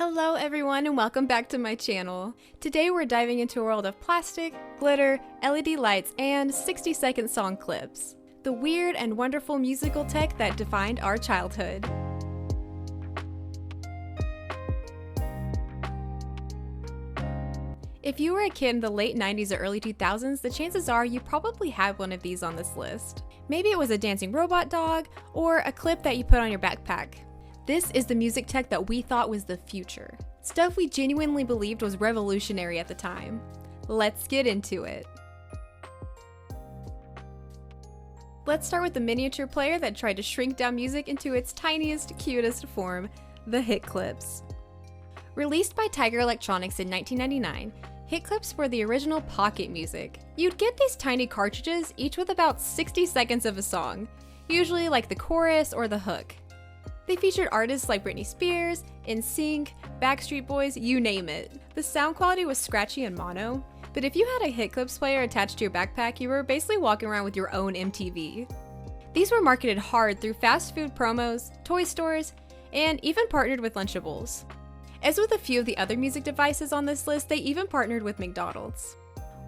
Hello everyone and welcome back to my channel. Today we're diving into a world of plastic, glitter, LED lights, and 60-second song clips. The weird and wonderful musical tech that defined our childhood. If you were a kid in the late 90s or early 2000s, the chances are you probably had one of these on this list. Maybe it was a dancing robot dog, or a clip that you put on your backpack. This is the music tech that we thought was the future. Stuff we genuinely believed was revolutionary at the time. Let's get into it. Let's start with the miniature player that tried to shrink down music into its tiniest, cutest form, the HitClips. Released by Tiger Electronics in 1999, HitClips were the original pocket music. You'd get these tiny cartridges, each with about 60 seconds of a song, usually like the chorus or the hook. They featured artists like Britney Spears, NSYNC, Backstreet Boys, you name it. The sound quality was scratchy and mono, but if you had a HitClips player attached to your backpack, you were basically walking around with your own MTV. These were marketed hard through fast food promos, toy stores, and even partnered with Lunchables. As with a few of the other music devices on this list, they even partnered with McDonald's.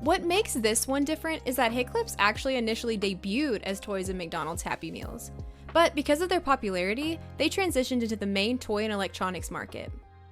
What makes this one different is that HitClips actually initially debuted as toys in McDonald's Happy Meals. But because of their popularity, they transitioned into the main toy and electronics market.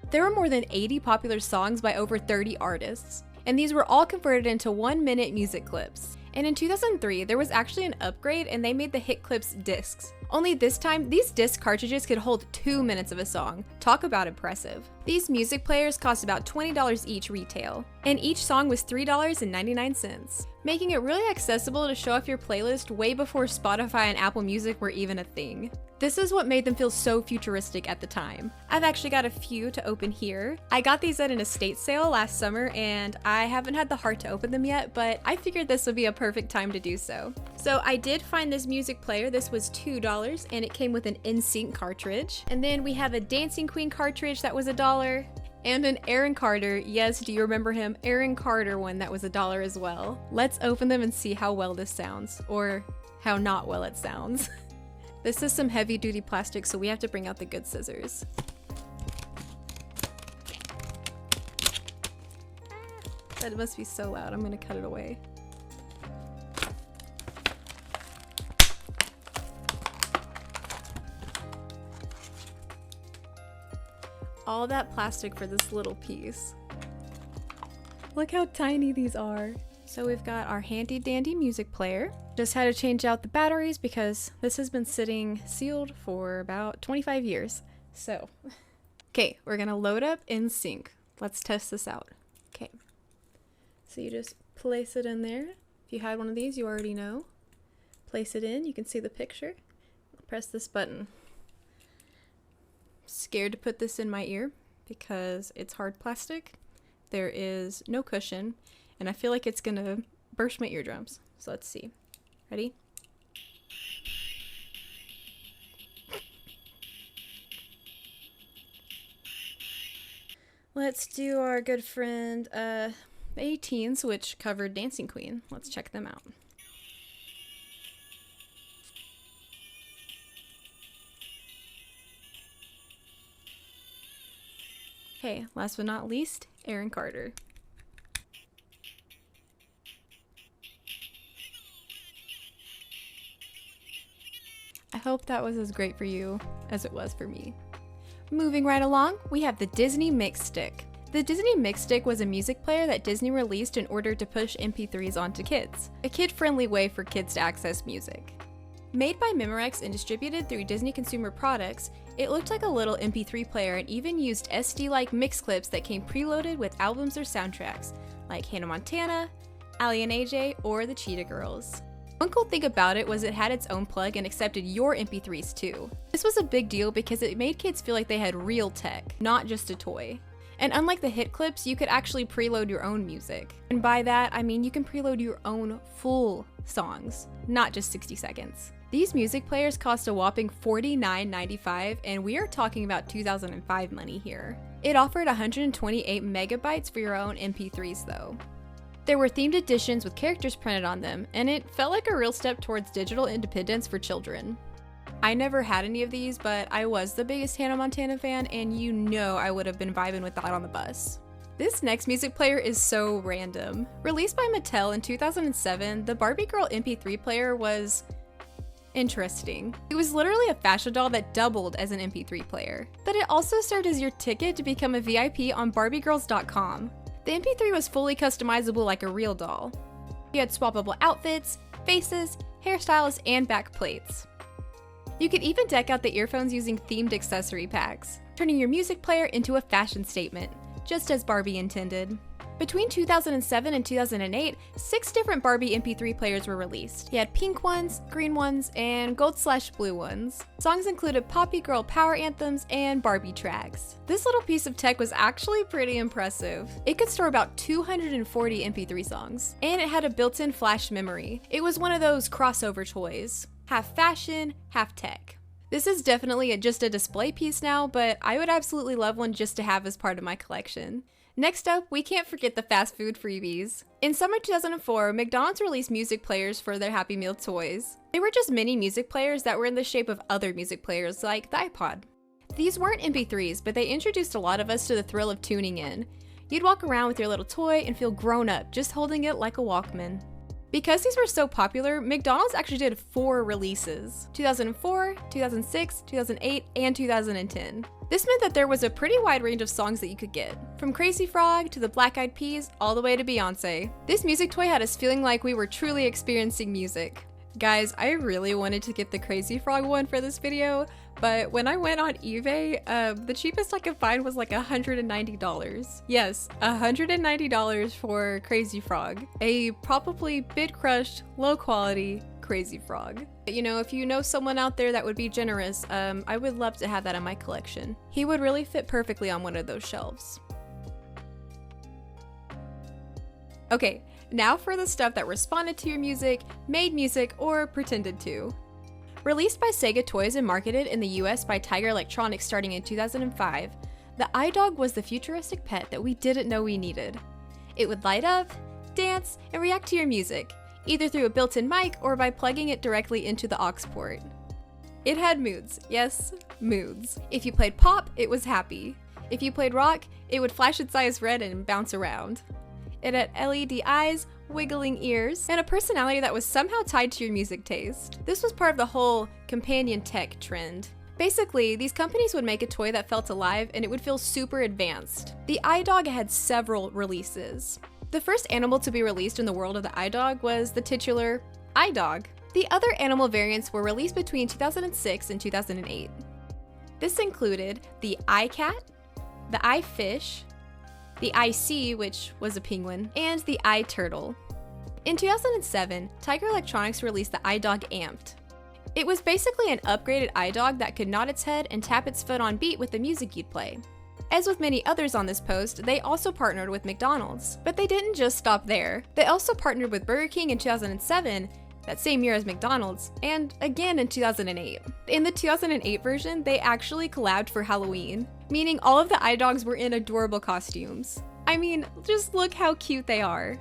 There were more than 80 popular songs by over 30 artists, and these were all converted into 1-minute music clips. And in 2003, there was actually an upgrade and they made the HitClips discs. Only this time, these disc cartridges could hold 2 minutes of a song. Talk about impressive. These music players cost about $20 each retail, and each song was $3.99, making it really accessible to show off your playlist way before Spotify and Apple Music were even a thing. This is what made them feel so futuristic at the time. I've actually got a few to open here. I got these at an estate sale last summer and I haven't had the heart to open them yet, but I figured this would be a perfect time to do so. So I did find this music player. This was $2 and it came with an NSYNC cartridge. And then we have a Dancing Queen cartridge that was $1. And an Aaron Carter, yes, do you remember him? Aaron Carter one that was $1 as well. Let's open them and see how well this sounds, or how not well it sounds. This is some heavy duty plastic, so we have to bring out the good scissors. That must be so loud, I'm gonna cut it away. All that plastic for this little piece. Look how tiny these are. So we've got our handy dandy music player. Just had to change out the batteries because this has been sitting sealed for about 25 years. So, okay, we're gonna load up NSYNC. Let's test this out. Okay, so you just place it in there. If you had one of these, you already know. Place it in, you can see the picture. Press this button. Scared to put this in my ear because it's hard plastic. There is no cushion and I feel like it's gonna burst my eardrums. So let's see. Ready? Let's do our good friend 18s, which covered Dancing Queen. Let's check them out. Okay, last but not least, Aaron Carter. I hope that was as great for you as it was for me. Moving right along, we have the Disney Mix Stick. The Disney Mix Stick was a music player that Disney released in order to push MP3s onto kids, a kid-friendly way for kids to access music. Made by Memorex and distributed through Disney Consumer Products, it looked like a little MP3 player and even used SD-like mix clips that came preloaded with albums or soundtracks, like Hannah Montana, Ally and AJ, or the Cheetah Girls. One cool thing about it was it had its own plug and accepted your MP3s too. This was a big deal because it made kids feel like they had real tech, not just a toy. And unlike the HitClips, you could actually preload your own music. And by that, I mean you can preload your own full songs, not just 60 seconds. These music players cost a whopping $49.95, and we are talking about 2005 money here. It offered 128 megabytes for your own MP3s though. There were themed editions with characters printed on them, and it felt like a real step towards digital independence for children. I never had any of these, but I was the biggest Hannah Montana fan, and you know I would have been vibing with that on the bus. This next music player is so random. Released by Mattel in 2007, the Barbie Girl MP3 player was interesting. It was literally a fashion doll that doubled as an MP3 player, but it also served as your ticket to become a VIP on BarbieGirls.com. The MP3 was fully customizable like a real doll. You had swappable outfits, faces, hairstyles, and back plates. You could even deck out the earphones using themed accessory packs, turning your music player into a fashion statement, just as Barbie intended. Between 2007 and 2008, 6 different Barbie MP3 players were released. You had pink ones, green ones, and gold/blue ones. Songs included Poppy Girl power anthems and Barbie tracks. This little piece of tech was actually pretty impressive. It could store about 240 MP3 songs, and it had a built-in flash memory. It was one of those crossover toys. Half fashion, half tech. This is definitely just a display piece now, but I would absolutely love one just to have as part of my collection. Next up, we can't forget the fast food freebies. In summer 2004, McDonald's released music players for their Happy Meal toys. They were just mini music players that were in the shape of other music players like the iPod. These weren't MP3s, but they introduced a lot of us to the thrill of tuning in. You'd walk around with your little toy and feel grown up just holding it like a Walkman. Because these were so popular, McDonald's actually did 4 releases: 2004, 2006, 2008, and 2010. This meant that there was a pretty wide range of songs that you could get, from Crazy Frog to the Black Eyed Peas all the way to Beyonce. This music toy had us feeling like we were truly experiencing music. Guys, I really wanted to get the Crazy Frog one for this video, but when I went on eBay, the cheapest I could find was like $190. Yes, $190 for Crazy Frog. A probably bid-crushed, low-quality Crazy Frog. You know, if you know someone out there that would be generous, I would love to have that in my collection. He would really fit perfectly on one of those shelves. Okay, now for the stuff that responded to your music, made music, or pretended to. Released by Sega Toys and marketed in the US by Tiger Electronics starting in 2005, the iDog was the futuristic pet that we didn't know we needed. It would light up, dance, and react to your music, either through a built-in mic or by plugging it directly into the aux port. It had moods, yes, moods. If you played pop, it was happy. If you played rock, it would flash its eyes red and bounce around. It had LED eyes, wiggling ears, and a personality that was somehow tied to your music taste. This was part of the whole companion tech trend. Basically, these companies would make a toy that felt alive and it would feel super advanced. The iDog had several releases. The first animal to be released in the world of the iDog was the titular iDog. The other animal variants were released between 2006 and 2008. This included the iCat, the iFish, the iSea, which was a penguin, and the iTurtle. In 2007, Tiger Electronics released the iDog Amped. It was basically an upgraded iDog that could nod its head and tap its foot on beat with the music you'd play. As with many others on this post, they also partnered with McDonald's. But they didn't just stop there. They also partnered with Burger King in 2007, that same year as McDonald's, and again in 2008. In the 2008 version, they actually collabed for Halloween, meaning all of the iDogs were in adorable costumes. I mean, just look how cute they are.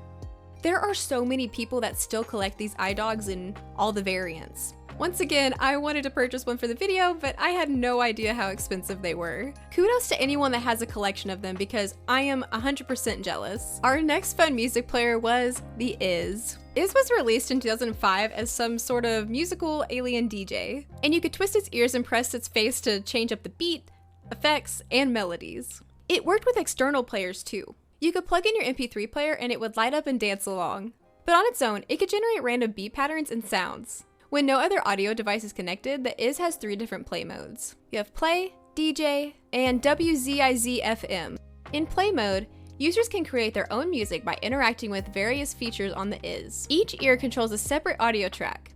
There are so many people that still collect these iDogs in all the variants. Once again, I wanted to purchase one for the video, but I had no idea how expensive they were. Kudos to anyone that has a collection of them because I am 100% jealous. Our next fun music player was the Is. Is was released in 2005 as some sort of musical alien DJ, and you could twist its ears and press its face to change up the beat, effects, and melodies. It worked with external players too. You could plug in your MP3 player and it would light up and dance along. But on its own, it could generate random beat patterns and sounds. When no other audio device is connected, the Is has 3 different play modes. You have Play, DJ, and WZIZ-FM. In Play mode, users can create their own music by interacting with various features on the Is. Each ear controls a separate audio track.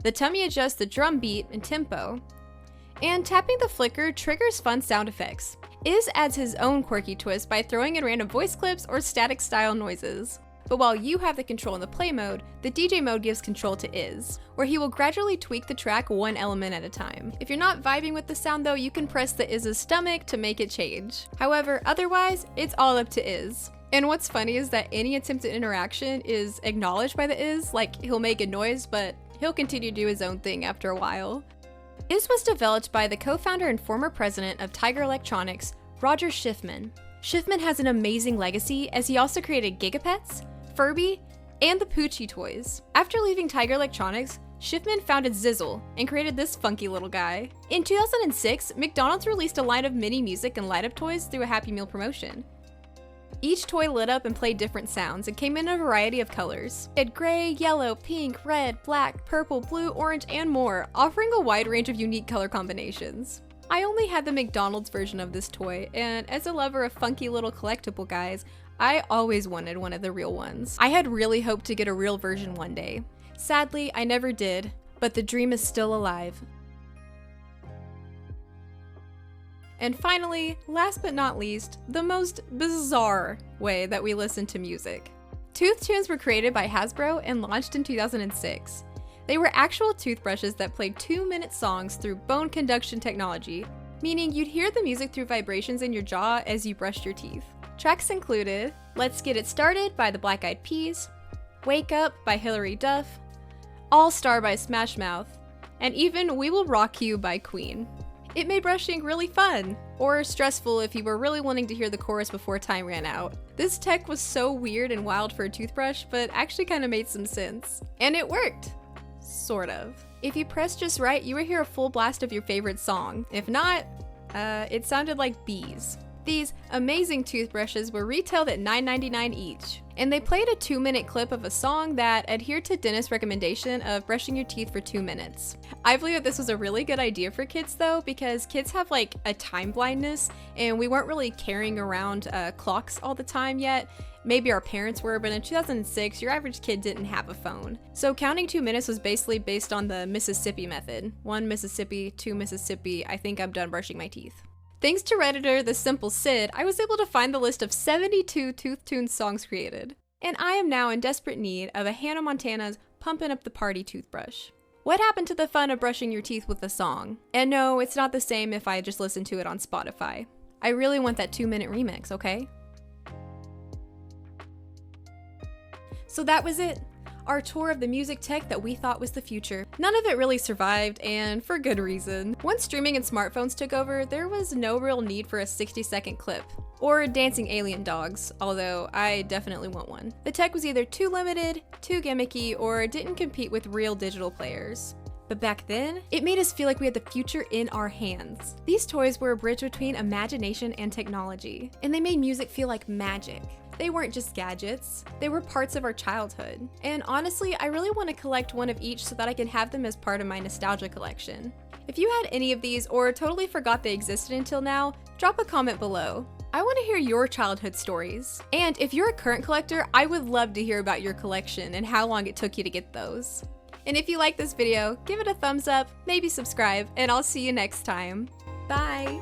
The tummy adjusts the drum beat and tempo, and tapping the flicker triggers fun sound effects. Is adds his own quirky twist by throwing in random voice clips or static style noises. But while you have the control in the play mode, the DJ mode gives control to Is, where he will gradually tweak the track one element at a time. If you're not vibing with the sound though, you can press the Iz's stomach to make it change. However, otherwise, it's all up to Is. And what's funny is that any attempted interaction is acknowledged by the Is, like he'll make a noise, but he'll continue to do his own thing after a while. This was developed by the co-founder and former president of Tiger Electronics, Roger Schiffman. Schiffman has an amazing legacy as he also created Gigapets, Furby, and the Poochie toys. After leaving Tiger Electronics, Schiffman founded Zizzle and created this funky little guy. In 2006, McDonald's released a line of mini music and light-up toys through a Happy Meal promotion. Each toy lit up and played different sounds and came in a variety of colors. It had gray, yellow, pink, red, black, purple, blue, orange, and more, offering a wide range of unique color combinations. I only had the McDonald's version of this toy, and as a lover of funky little collectible guys, I always wanted one of the real ones. I had really hoped to get a real version one day. Sadly, I never did, but the dream is still alive. And finally, last but not least, the most bizarre way that we listen to music. Tooth tunes were created by Hasbro and launched in 2006. They were actual toothbrushes that played 2-minute songs through bone conduction technology, meaning you'd hear the music through vibrations in your jaw as you brushed your teeth. Tracks included Let's Get It Started by the Black Eyed Peas, Wake Up by Hilary Duff, All Star by Smash Mouth, and even We Will Rock You by Queen. It made brushing really fun, or stressful if you were really wanting to hear the chorus before time ran out. This tech was so weird and wild for a toothbrush, but actually kind of made some sense. And it worked. Sort of. If you pressed just right, you would hear a full blast of your favorite song. If not, it sounded like bees. These amazing toothbrushes were retailed at $9.99 each, and they played a 2-minute clip of a song that adhered to dentist's recommendation of brushing your teeth for 2 minutes. I believe that this was a really good idea for kids though, because kids have like a time blindness, and we weren't really carrying around clocks all the time yet. Maybe our parents were, but in 2006, your average kid didn't have a phone. So counting 2 minutes was basically based on the Mississippi method. 1 Mississippi, 2 Mississippi, I think I'm done brushing my teeth. Thanks to Redditor The Simple Sid, I was able to find the list of 72 Tooth Tunes songs created. And I am now in desperate need of a Hannah Montana's Pumpin' Up the Party toothbrush. What happened to the fun of brushing your teeth with a song? And no, it's not the same if I just listen to it on Spotify. I really want that 2-minute remix, okay? So that was it. Our tour of the music tech that we thought was the future. None of it really survived, and for good reason. Once streaming and smartphones took over, there was no real need for a 60-second clip. Or dancing alien dogs, although I definitely want one. The tech was either too limited, too gimmicky, or didn't compete with real digital players. But back then, it made us feel like we had the future in our hands. These toys were a bridge between imagination and technology, and they made music feel like magic. They weren't just gadgets, they were parts of our childhood. And honestly, I really want to collect one of each so that I can have them as part of my nostalgia collection. If you had any of these or totally forgot they existed until now, drop a comment below. I want to hear your childhood stories. And if you're a current collector, I would love to hear about your collection and how long it took you to get those. And if you like this video, give it a thumbs up, maybe subscribe, and I'll see you next time. Bye!